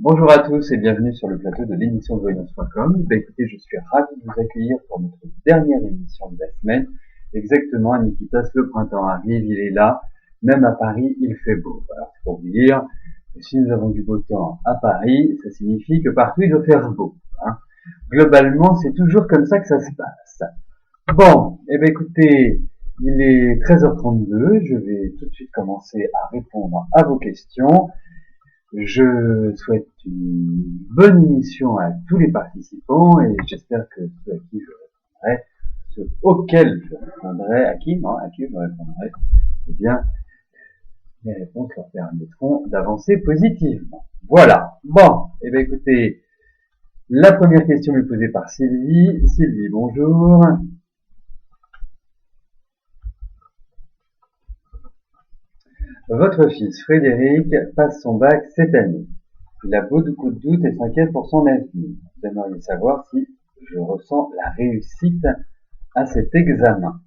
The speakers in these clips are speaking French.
Bonjour à tous et bienvenue sur le plateau de l'émission de voyance.com. Écoutez, je suis ravi de vous accueillir pour notre dernière émission de la semaine. Exactement, Nikitas, le printemps arrive, il est là. Même à Paris, il fait beau. Alors, c'est pour vous dire que si nous avons du beau temps à Paris, ça signifie que partout il doit faire beau. Globalement, c'est toujours comme ça que ça se passe. Bon, écoutez, il est 13h32. Je vais tout de suite commencer à répondre à vos questions. Je souhaite une bonne émission à tous les participants et j'espère que ceux à qui je répondrai, ceux auxquels je répondrai, à qui je répondrai, eh bien, mes réponses leur permettront d'avancer positivement. Voilà. Bon, écoutez, la première question est posée par Sylvie. Sylvie, bonjour. Votre fils Frédéric passe son bac cette année. Il a beaucoup de doutes et s'inquiète pour son avenir. Vous aimeriez savoir si je ressens la réussite à cet examen.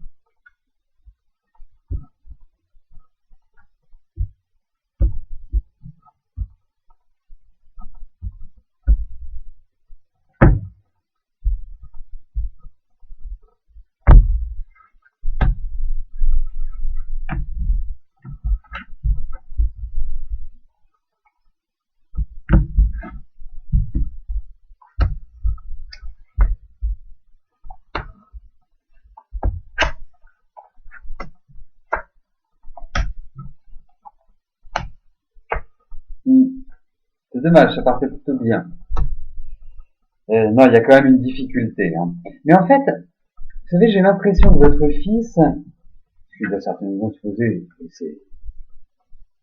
C'est dommage, ça partait plutôt bien. Non, il y a quand même une difficulté. Mais en fait, vous savez, j'ai l'impression que votre fils, il doit certainement se poser, et c'est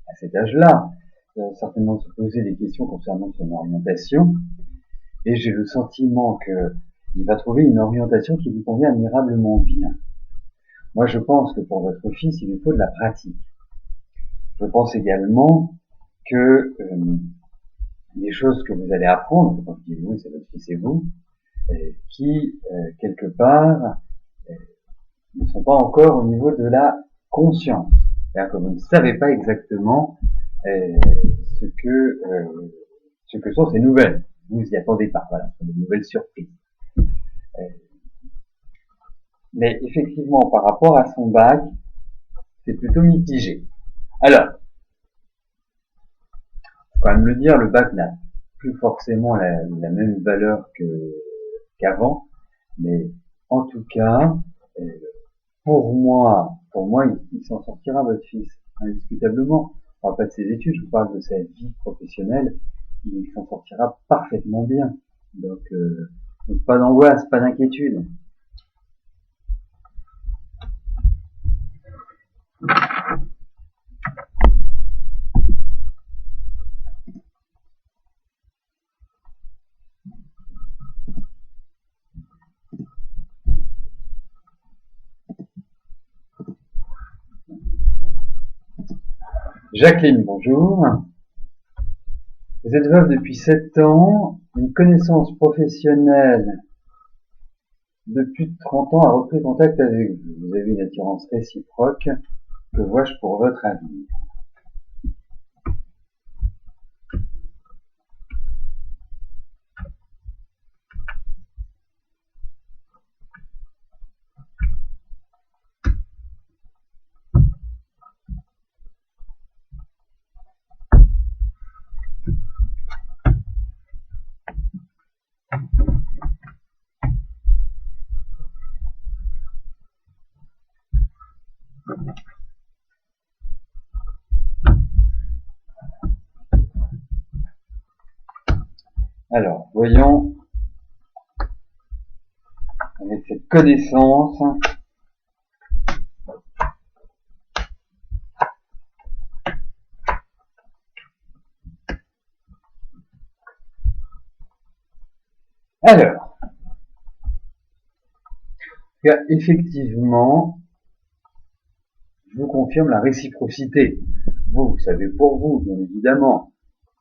à cet âge-là, il doit certainement se poser des questions concernant son orientation, et j'ai le sentiment qu'il va trouver une orientation qui lui convient admirablement bien. Moi, je pense que pour votre fils, il lui faut de la pratique. Je pense également que les choses que vous allez apprendre, quand je dis vous, c'est votre fils et vous, qui, quelque part, ne sont pas encore au niveau de la conscience. C'est-à-dire que vous ne savez pas exactement ce que sont ces nouvelles. Vous y attendez pas, voilà, ce sont des nouvelles surprises. Mais effectivement, par rapport à son bac, c'est plutôt mitigé. Alors, faut quand même le dire, le bac n'a plus forcément la même valeur qu'avant, mais en tout cas, pour moi, il s'en sortira, votre fils, indiscutablement. Je parle pas de ses études, je vous parle de sa vie professionnelle. Il s'en sortira parfaitement bien. Donc pas d'angoisse, pas d'inquiétude. Jacqueline, bonjour. Vous êtes veuve depuis 7 ans. Une connaissance professionnelle de plus de 30 ans a repris contact avec vous. Vous avez une attirance réciproque. Que vois-je pour votre avenir? Alors, voyons, avec cette connaissance, alors, effectivement, je vous confirme la réciprocité. Vous savez pour vous, bien évidemment,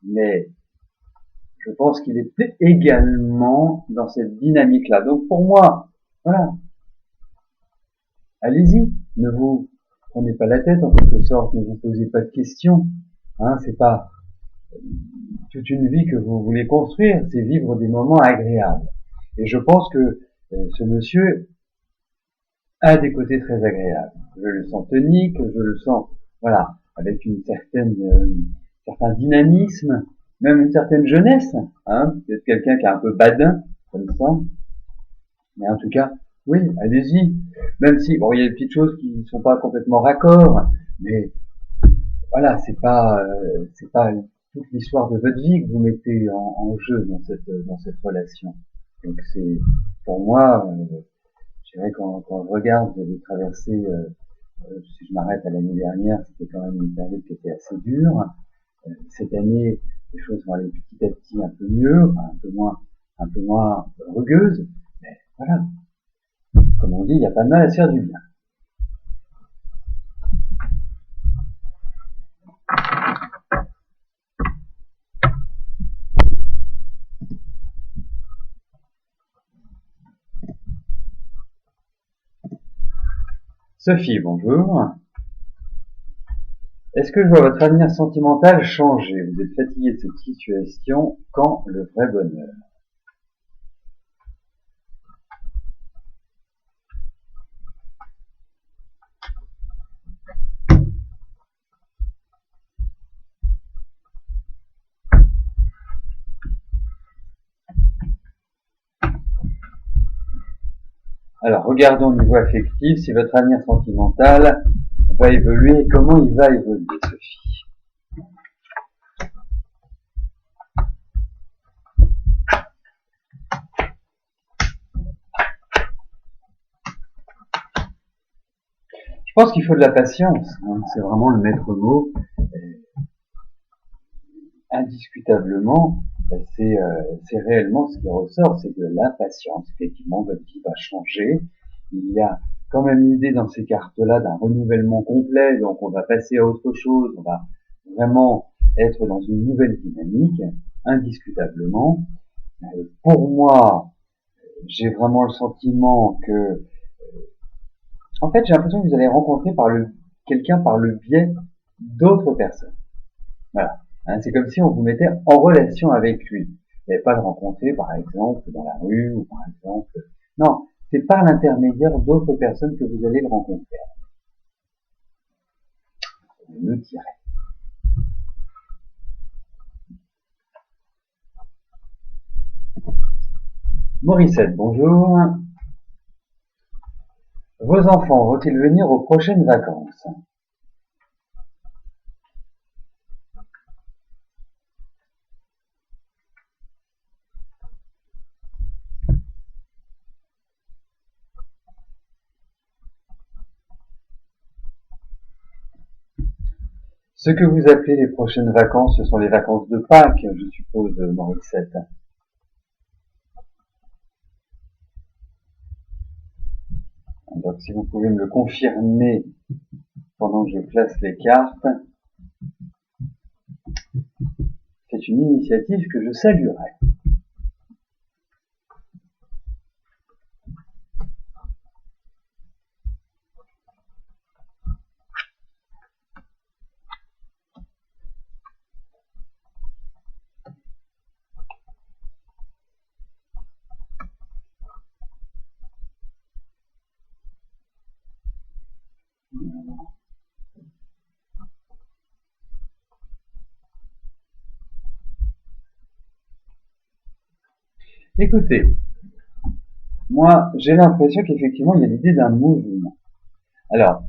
mais je pense qu'il est également dans cette dynamique-là. Donc pour moi, voilà, allez-y, ne vous prenez pas la tête en quelque sorte, ne vous posez pas de questions. C'est pas toute une vie que vous voulez construire, c'est vivre des moments agréables. Et je pense que ce monsieur a des côtés très agréables. Je le sens tonique, je le sens, voilà, avec une certaine, certain dynamisme, même une certaine jeunesse, hein, peut-être quelqu'un qui est un peu badin, comme ça. Mais en tout cas, oui, allez-y. Même si, bon, il y a des petites choses qui ne sont pas complètement raccord, mais voilà, c'est pas toute l'histoire de votre vie que vous mettez en jeu dans cette relation. Donc c'est, pour moi, je dirais quand je regarde, vous avez traversé, si je m'arrête à l'année dernière, c'était quand même une période qui était assez dure. Cette année, les choses vont aller petit à petit un peu mieux, enfin, un peu moins rugueuses. Mais voilà, comme on dit, il n'y a pas de mal à se faire du bien. Sophie, bonjour. Est-ce que je vois votre avenir sentimental changer? Vous êtes fatigué de cette situation. Quand le vrai bonheur? Alors, regardons au niveau affectif si votre avenir sentimental va évoluer et comment il va évoluer, Sophie. Je pense qu'il faut de la patience, hein, c'est vraiment le maître mot. Indiscutablement, c'est réellement ce qui ressort, c'est de la patience. Effectivement, votre vie va changer. Il y a quand même l'idée dans ces cartes-là d'un renouvellement complet, donc on va passer à autre chose, on va vraiment être dans une nouvelle dynamique, indiscutablement. Pour moi, j'ai vraiment le sentiment que, en fait, j'ai l'impression que vous allez rencontrer quelqu'un par le biais d'autres personnes. Voilà. Hein, c'est comme si on vous mettait en relation avec lui. Vous n'allez pas le rencontrer, par exemple, dans la rue, ou par exemple... Non, c'est par l'intermédiaire d'autres personnes que vous allez le rencontrer. Je le dirai. Morissette, bonjour. Vos enfants vont-ils venir aux prochaines vacances? Ce que vous appelez les prochaines vacances, ce sont les vacances de Pâques, je suppose, Morissette. Donc, si vous pouvez me le confirmer pendant que je place les cartes, c'est une initiative que je saluerai. Écoutez, moi, j'ai l'impression qu'effectivement, il y a l'idée d'un mouvement. Alors,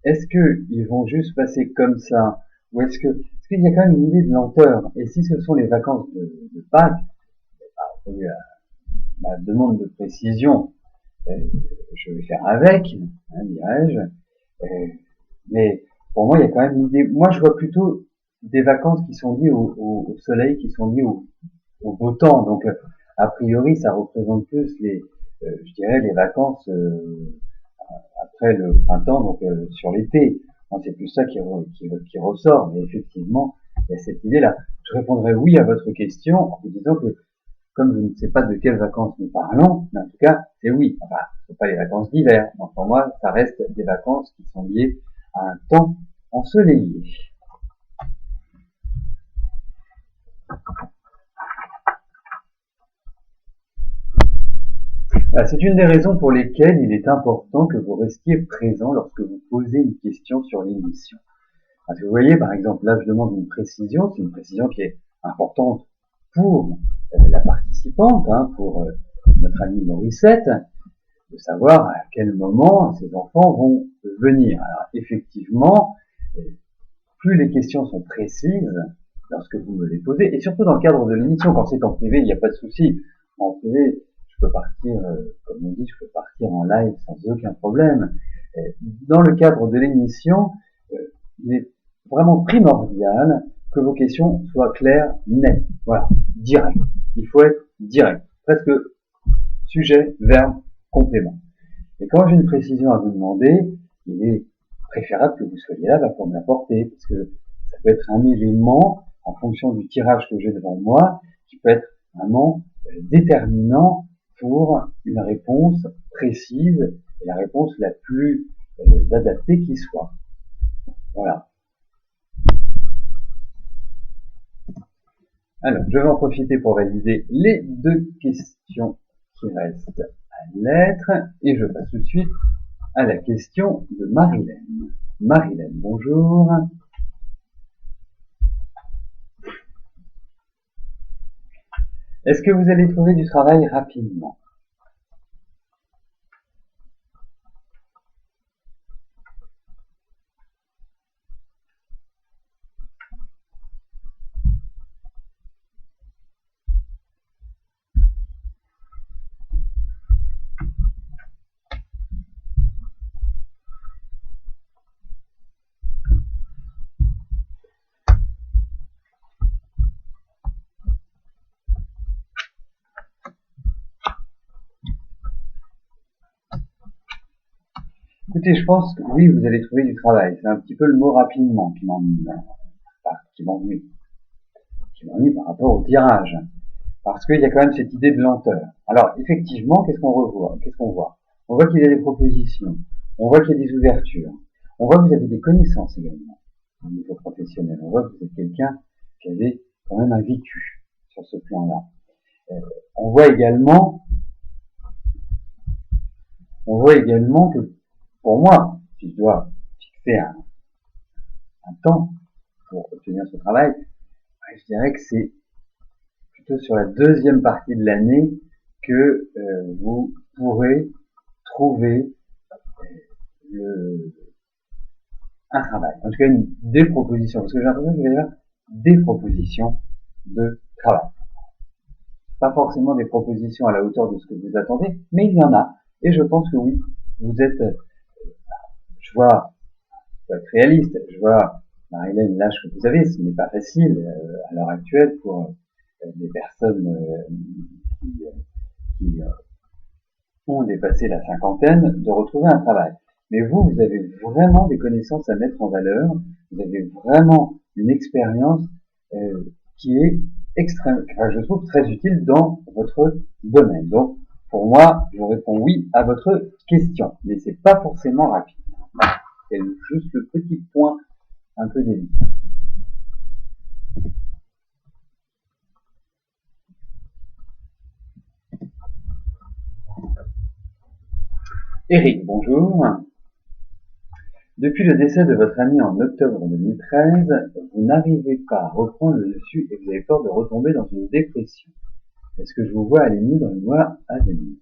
est-ce qu'ils vont juste passer comme ça, ou est-ce qu'il y a quand même une idée de lenteur? Et si ce sont les vacances de Pâques, ma demande de précision, je vais faire avec, hein, dirais-je. Mais pour moi, il y a quand même l'idée. Moi, je vois plutôt des vacances qui sont liées au soleil, qui sont liées au beau temps. Donc, a priori, ça représente plus je dirais, les vacances après le printemps, donc sur l'été. Moi, c'est plus ça qui ressort. Mais effectivement, il y a cette idée-là. Je répondrai oui à votre question en vous disant que, comme je ne sais pas de quelles vacances nous parlons, mais en tout cas, c'est oui. Enfin, ce ne sont pas les vacances d'hiver. Donc, pour moi, ça reste des vacances qui sont liées à un temps ensoleillé. C'est une des raisons pour lesquelles il est important que vous restiez présent lorsque vous posez une question sur l'émission. Parce que vous voyez, par exemple, là, je demande une précision, c'est une précision qui est importante pour la participante, pour notre amie Morissette, de savoir à quel moment ces enfants vont venir. Alors, effectivement, plus les questions sont précises lorsque vous me les posez, et surtout dans le cadre de l'émission, quand c'est en privé, il n'y a pas de souci. En privé, je peux partir, comme on dit, je peux partir en live sans aucun problème. Dans le cadre de l'émission, il est vraiment primordial que vos questions soient claires, nettes. Voilà, direct. Il faut être direct. Presque sujet, verbe, complément. Et quand j'ai une précision à vous demander, il est préférable que vous soyez là pour me l'apporter, parce que ça peut être un élément, en fonction du tirage que j'ai devant moi, qui peut être vraiment déterminant pour une réponse précise et la réponse la plus adaptée qui soit. Voilà. Alors, je vais en profiter pour valider les deux questions qui restent à l'être et je passe tout de suite à la question de Marilène. Marilène, bonjour. Est-ce que vous allez trouver du travail rapidement? Écoutez, je pense que oui, vous allez trouver du travail. C'est un petit peu le mot rapidement qui m'ennuie. Qui m'ennuie par rapport au tirage. Parce qu'il y a quand même cette idée de lenteur. Alors, effectivement, qu'est-ce qu'on voit? On voit qu'il y a des propositions. On voit qu'il y a des ouvertures. On voit que vous avez des connaissances également au niveau professionnel. On voit que vous êtes quelqu'un qui avait quand même un vécu sur ce plan-là. On voit également que, pour moi, si je dois fixer un temps pour obtenir ce travail, je dirais que c'est plutôt sur la deuxième partie de l'année que vous pourrez trouver un travail. En tout cas, des propositions, parce que j'ai l'impression qu'il va y avoir des propositions de travail. Pas forcément des propositions à la hauteur de ce que vous attendez, mais il y en a. Et je pense que oui, vous êtes, je vois, pour être réaliste, je vois, Marilène, l'âge que vous avez, ce n'est pas facile à l'heure actuelle pour des personnes qui ont dépassé la cinquantaine de retrouver un travail. Mais vous avez vraiment des connaissances à mettre en valeur, vous avez vraiment une expérience qui est je trouve très utile dans votre domaine. Donc, pour moi, je réponds oui à votre question, mais c'est pas forcément rapide. C'est juste le petit point un peu délicat. Eric, bonjour. Depuis le décès de votre ami en octobre 2013, vous n'arrivez pas à reprendre le dessus et vous avez peur de retomber dans une dépression. Est-ce que je vous vois aller mieux dans les mois à venir?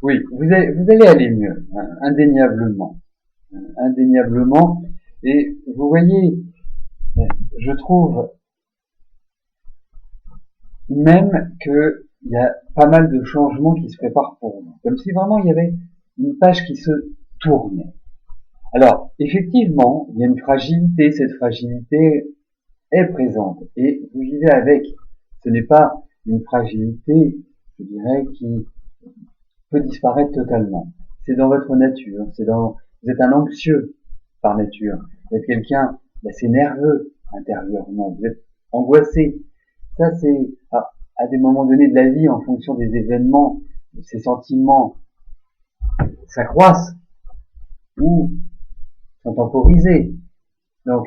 Oui, vous allez aller mieux, indéniablement. Indéniablement. Et vous voyez, je trouve même qu'il y a pas mal de changements qui se préparent pour vous, comme si vraiment il y avait une page qui se tournait. Alors, effectivement, il y a une fragilité, cette fragilité est présente, et vous vivez avec. Ce n'est pas une fragilité, je dirais, qui peut disparaître totalement. C'est dans votre nature, vous êtes un anxieux par nature, vous êtes quelqu'un d'assez nerveux intérieurement, vous êtes angoissé. Ça, c'est à des moments donnés de la vie, en fonction des événements, ces sentiments s'accroissent ou sont temporisés. Donc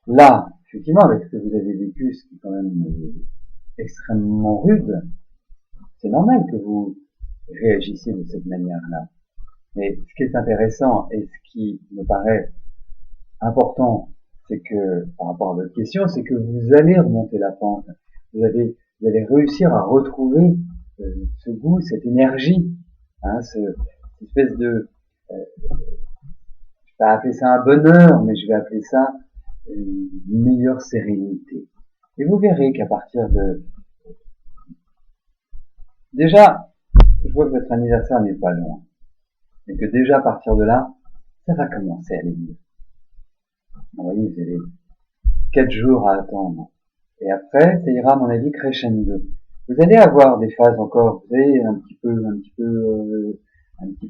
là, effectivement, avec ce que vous avez vécu, ce qui est quand même extrêmement rude, c'est normal que vous réagissiez de cette manière-là. Mais ce qui est intéressant et ce qui me paraît important, c'est que, par rapport à votre question, c'est que vous allez remonter la pente. Vous allez réussir à retrouver ce goût, cette énergie, cette espèce de, je vais pas appeler ça un bonheur, mais je vais appeler ça une meilleure sérénité. Et vous verrez qu'à partir de, déjà, je vois que votre anniversaire n'est pas loin, et que déjà à partir de là, ça va commencer à aller mieux. Vous voyez, vous avez 4 jours à attendre. Et après, ça ira, à mon avis, crescendo. Vous allez avoir des phases encore, vous savez, un petit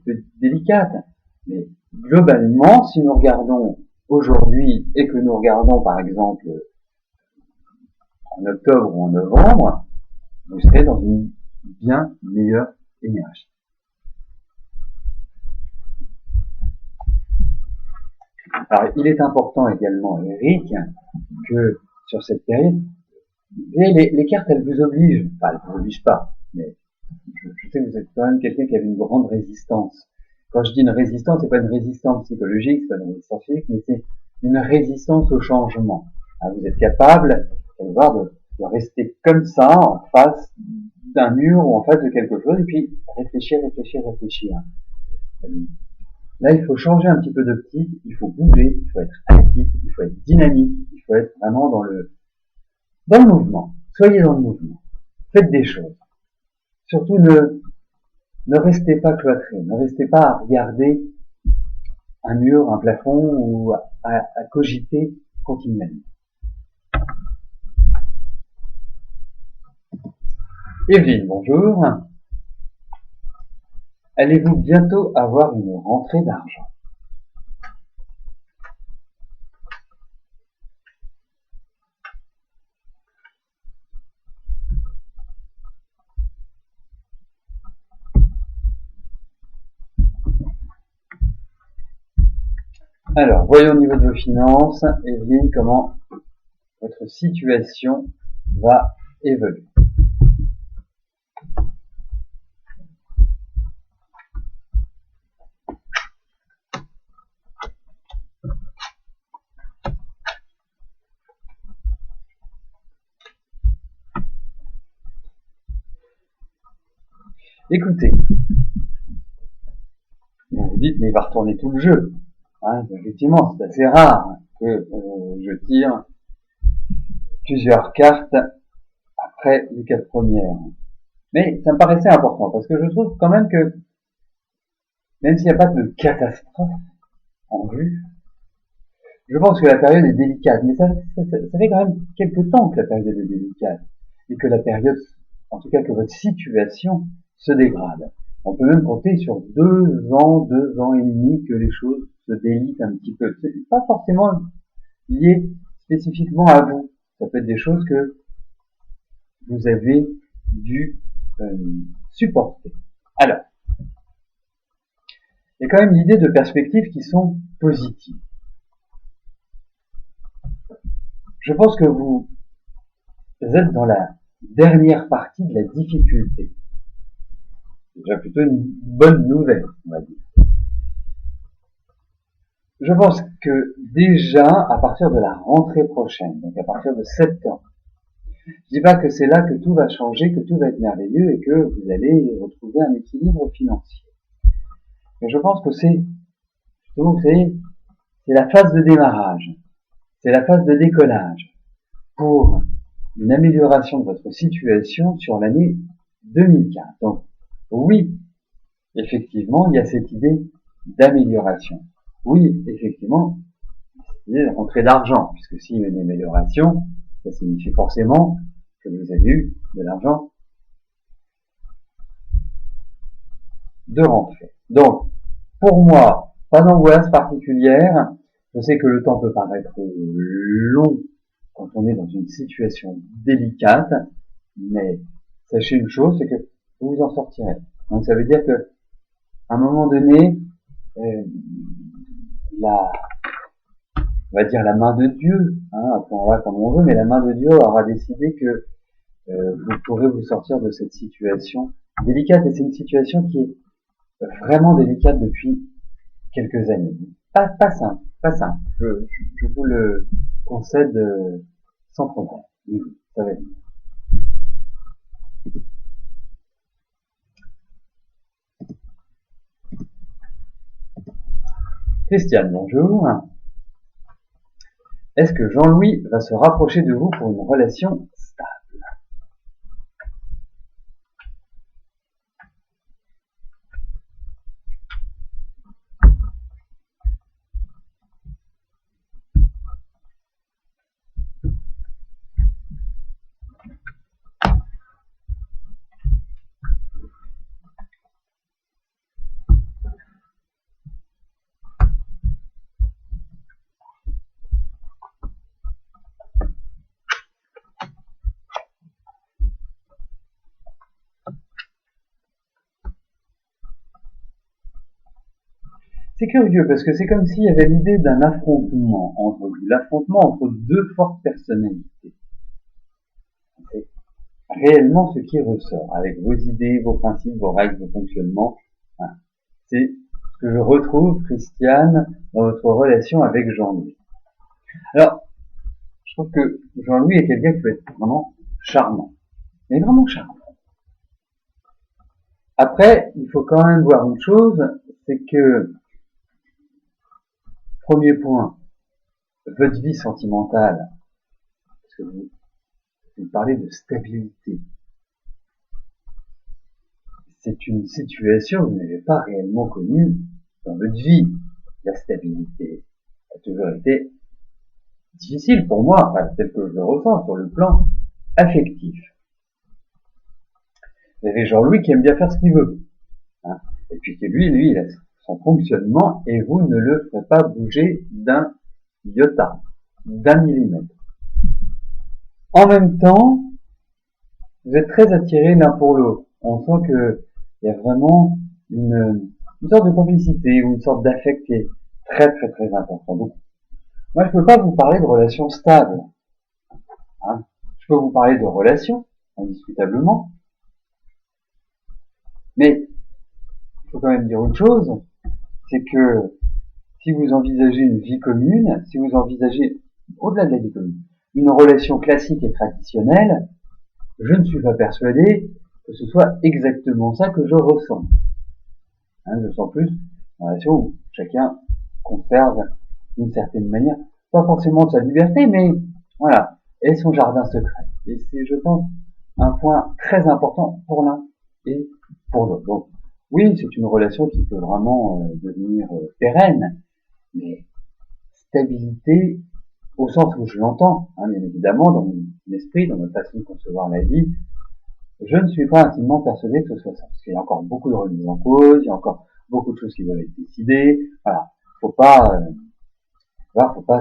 peu délicates. Mais globalement, si nous regardons aujourd'hui et que nous regardons, par exemple, en octobre ou en novembre, vous serez dans une bien meilleure énergie. Alors, il est important également, Eric, que sur cette période, les cartes, elles vous obligent, enfin, elles vous obligent pas, mais je sais que vous êtes quand même quelqu'un qui a une grande résistance. Quand je dis une résistance, c'est pas une résistance psychologique, c'est pas une résistance physique, mais c'est une résistance au changement. Vous êtes capable, de rester comme ça, en face d'un mur ou en face de quelque chose, et puis réfléchir. Là, il faut changer un petit peu d'optique, il faut bouger, il faut être actif, il faut être dynamique, il faut être vraiment dans le mouvement. Soyez dans le mouvement. Faites des choses. Surtout ne restez pas cloîtré, ne restez pas à regarder un mur, un plafond ou à cogiter continuellement. Evelyne, bonjour. Allez-vous bientôt avoir une rentrée d'argent? Alors, voyons au niveau de vos finances, Evelyne, comment votre situation va évoluer. Écoutez, vous vous dites, mais il va retourner tout le jeu. Effectivement, c'est assez rare que je tire plusieurs cartes après les 4 premières. Mais ça me paraissait important, parce que je trouve quand même que, même s'il n'y a pas de catastrophe en vue, je pense que la période est délicate. Mais ça fait quand même quelques temps que la période est délicate. Et que la période, en tout cas que votre situation se dégrade. On peut même compter sur 2 ans et demi que les choses se délitent un petit peu. C'est pas forcément lié spécifiquement à vous. Ça peut être des choses que vous avez dû supporter. Alors, il y a quand même l'idée de perspectives qui sont positives. Je pense que vous êtes dans la dernière partie de la difficulté. C'est déjà plutôt une bonne nouvelle, on va dire. Je pense que déjà, à partir de la rentrée prochaine, donc à partir de septembre, je dis pas que c'est là que tout va changer, que tout va être merveilleux et que vous allez retrouver un équilibre financier. Mais je pense que c'est, justement, vous savez, c'est la phase de démarrage, c'est la phase de décollage pour une amélioration de votre situation sur l'année 2015. Donc, oui, effectivement, il y a cette idée d'amélioration. Oui, effectivement, l'idée de rentrée d'argent, puisque s'il y a une amélioration, ça signifie forcément que vous avez eu de l'argent de rentrée. Donc, pour moi, pas d'angoisse particulière. Je sais que le temps peut paraître long quand on est dans une situation délicate, mais sachez une chose, c'est que vous vous en sortirez. Donc ça veut dire que à un moment donné, on va dire la main de Dieu, appelons-la comme on veut, mais la main de Dieu aura décidé que vous pourrez vous sortir de cette situation délicate, et c'est une situation qui est vraiment délicate depuis quelques années. Pas simple, pas simple. Je vous le concède sans problème. Ça va être. Christiane, bonjour. Est-ce que Jean-Louis va se rapprocher de vous pour une relation stable? C'est curieux parce que c'est comme s'il y avait l'idée d'un affrontement entre vous, l'affrontement entre deux fortes personnalités. C'est réellement ce qui ressort avec vos idées, vos principes, vos règles, vos fonctionnements. Voilà. C'est ce que je retrouve, Christiane, dans votre relation avec Jean-Louis. Alors, je trouve que Jean-Louis est quelqu'un qui peut être vraiment charmant, mais vraiment charmant. Après, il faut quand même voir une chose, c'est que, premier point, votre vie sentimentale, parce que vous parlez de stabilité, c'est une situation que vous n'avez pas réellement connue dans votre vie. La stabilité a toujours été difficile pour moi, tel que je le ressens sur le plan affectif. Vous avez Jean-Louis qui aime bien faire ce qu'il veut, et puis que lui, il a son fonctionnement, et vous ne le ferez pas bouger d'un iota, d'un millimètre. En même temps, vous êtes très attirés l'un pour l'autre. On sent que il y a vraiment une sorte de complicité ou une sorte d'affect qui est très très très important. Donc, moi, je peux pas vous parler de relations stables. Je peux vous parler de relations, indiscutablement, mais il faut quand même dire une chose, c'est que si vous envisagez une vie commune, si vous envisagez, au-delà de la vie commune, une relation classique et traditionnelle, je ne suis pas persuadé que ce soit exactement ça que je ressens. Je sens plus une relation où chacun conserve d'une certaine manière, pas forcément de sa liberté, mais voilà, et son jardin secret. Et c'est, je pense, un point très important pour l'un et pour l'autre. Donc, oui, c'est une relation qui peut vraiment devenir pérenne, mais stabilité, au sens où je l'entends, bien évidemment, dans mon esprit, dans notre façon de concevoir la vie, je ne suis pas intimement persuadé que ce soit ça. Parce qu'il y a encore beaucoup de remises en cause, il y a encore beaucoup de choses qui doivent être décidées. Voilà. Faut pas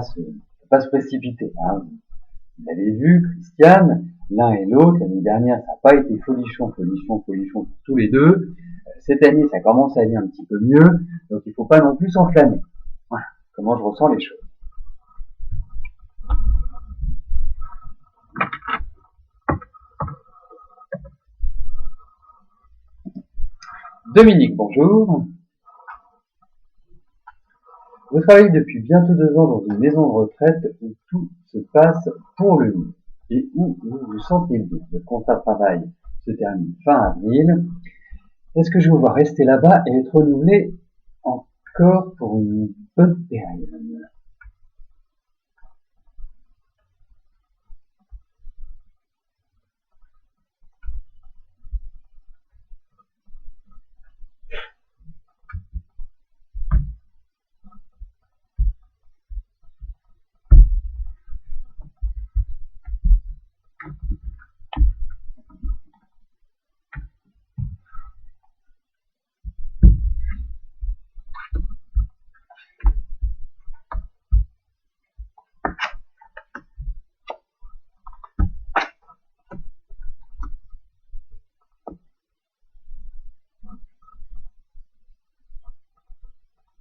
se précipiter. Vous l'avez vu, Christiane, l'un et l'autre, l'année dernière, ça n'a pas été folichon pour tous les deux. Cette année, ça commence à aller un petit peu mieux, donc il ne faut pas non plus s'enflammer. Voilà. Comment je ressens les choses. Dominique, bonjour. Vous travaillez depuis bientôt 2 ans dans une maison de retraite où tout se passe pour le mieux et où vous vous sentez bien. Votre contrat de travail se termine fin avril. Est-ce que je vous vois rester là-bas et être renouvelé encore pour une bonne période?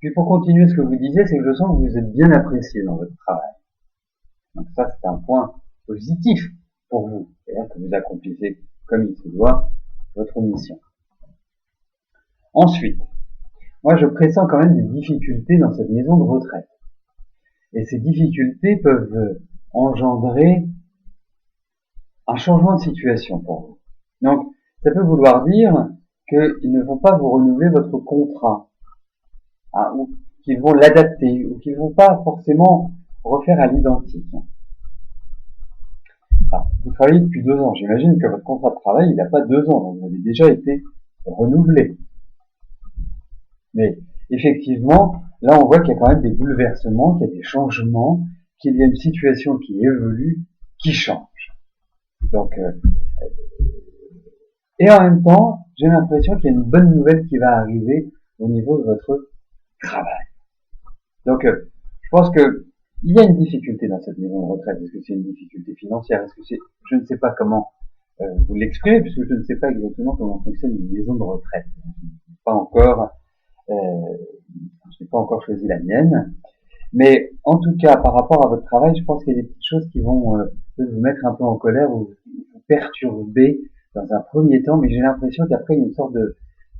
Puis pour continuer ce que vous disiez, c'est que je sens que vous êtes bien apprécié dans votre travail. Donc ça, c'est un point positif pour vous. C'est-à-dire que vous accomplissez comme il se doit votre mission. Ensuite, moi je pressens quand même des difficultés dans cette maison de retraite. Et ces difficultés peuvent engendrer un changement de situation pour vous. Donc, ça peut vouloir dire qu'ils ne vont pas vous renouveler votre contrat, hein, ou qu'ils vont l'adapter, ou qu'ils ne vont pas forcément refaire à l'identique. Alors, vous travaillez depuis 2 ans. J'imagine que votre contrat de travail, il n'a pas 2 ans, donc vous avez déjà été renouvelé. Mais effectivement, là, on voit qu'il y a quand même des bouleversements, qu'il y a des changements, qu'il y a une situation qui évolue, qui change. Donc, et en même temps, j'ai l'impression qu'il y a une bonne nouvelle qui va arriver au niveau de votre travail. Donc, je pense que il y a une difficulté dans cette maison de retraite. Est-ce que c'est une difficulté financière? Est-ce que c'est, je ne sais pas comment vous l'exprimer, puisque je ne sais pas exactement comment fonctionne une maison de retraite. Je n'ai pas encore choisi la mienne. Mais en tout cas, par rapport à votre travail, je pense qu'il y a des petites choses qui vont vous mettre un peu en colère ou vous perturber dans un premier temps, mais j'ai l'impression qu'après, il y a une sorte de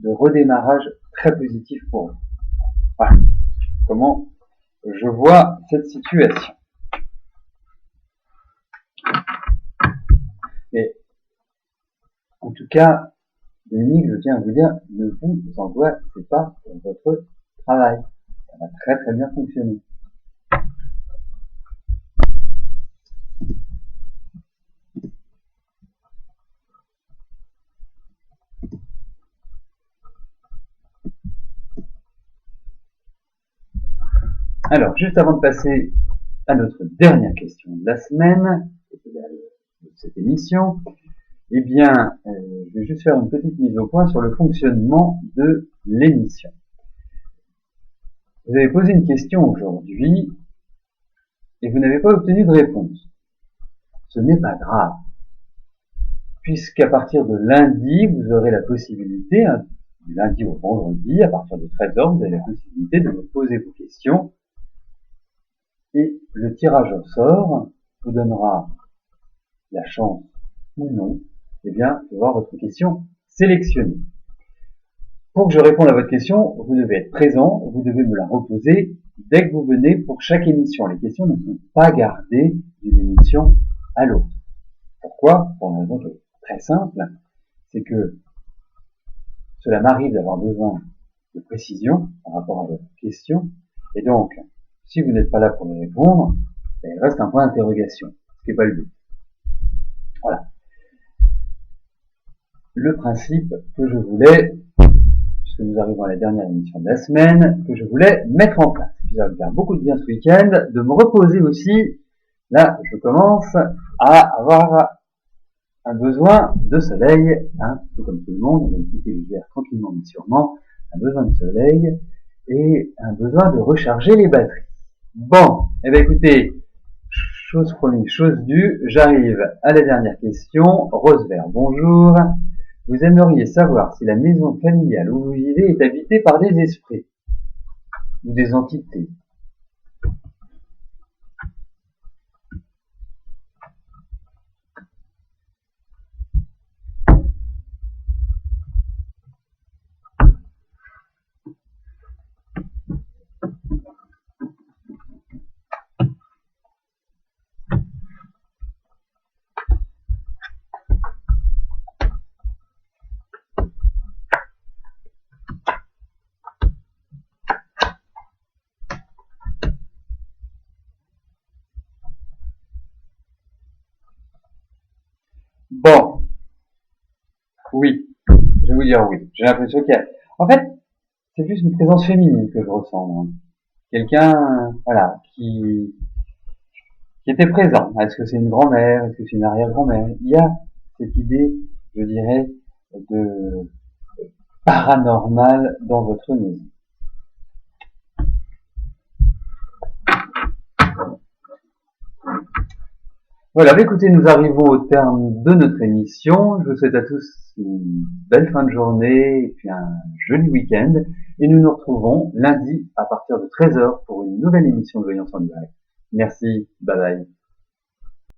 redémarrage très positif pour vous. Voilà comment je vois cette situation. Et en tout cas, Dominique, je tiens à vous dire, ne vous angoissez pas pour votre travail. Ça va très très bien fonctionner. Alors, juste avant de passer à notre dernière question de la semaine, de cette émission, eh bien, je vais juste faire une petite mise au point sur le fonctionnement de l'émission. Vous avez posé une question aujourd'hui et vous n'avez pas obtenu de réponse. Ce n'est pas grave, puisqu'à partir de lundi, vous aurez la possibilité, du lundi au vendredi, à partir de 13h, vous avez la possibilité de me poser vos questions et le tirage au sort vous donnera la chance ou non, eh bien, de voir votre question sélectionnée. Pour que je réponde à votre question, vous devez être présent, vous devez me la reposer dès que vous venez pour chaque émission. Les questions ne sont pas gardées d'une émission à l'autre. Pourquoi? Pour une raison très simple, c'est que cela m'arrive d'avoir besoin de précision par rapport à votre question, et donc, si vous n'êtes pas là pour y répondre, il reste un point d'interrogation, ce qui n'est pas le but. Voilà. Le principe que je voulais, puisque nous arrivons à la dernière émission de la semaine, que je voulais mettre en place. Puis ça va me faire beaucoup de bien ce week-end, de me reposer aussi. Là, je commence à avoir un besoin de soleil, hein, tout comme tout le monde, on va quitter l'hiver tranquillement mais sûrement, un besoin de soleil et un besoin de recharger les batteries. Bon, eh bien écoutez, chose promise, chose due, j'arrive à la dernière question. Rose Vert, bonjour. Vous aimeriez savoir si la maison familiale où vous vivez est habitée par des esprits ou des entités. Bon, oui, je vais vous dire oui. J'ai l'impression qu'il y a... En fait, c'est plus une présence féminine que je ressens. Hein. Quelqu'un, voilà, qui était présent. Est-ce que c'est une grand-mère? Est-ce que c'est une arrière-grand-mère? Il y a cette idée, je dirais, de paranormal dans votre maison. Voilà, bah, écoutez, nous arrivons au terme de notre émission. Je vous souhaite à tous une belle fin de journée et puis un joli week-end. Et nous nous retrouvons lundi à partir de 13 heures pour une nouvelle émission de Voyance en direct. Merci, bye bye.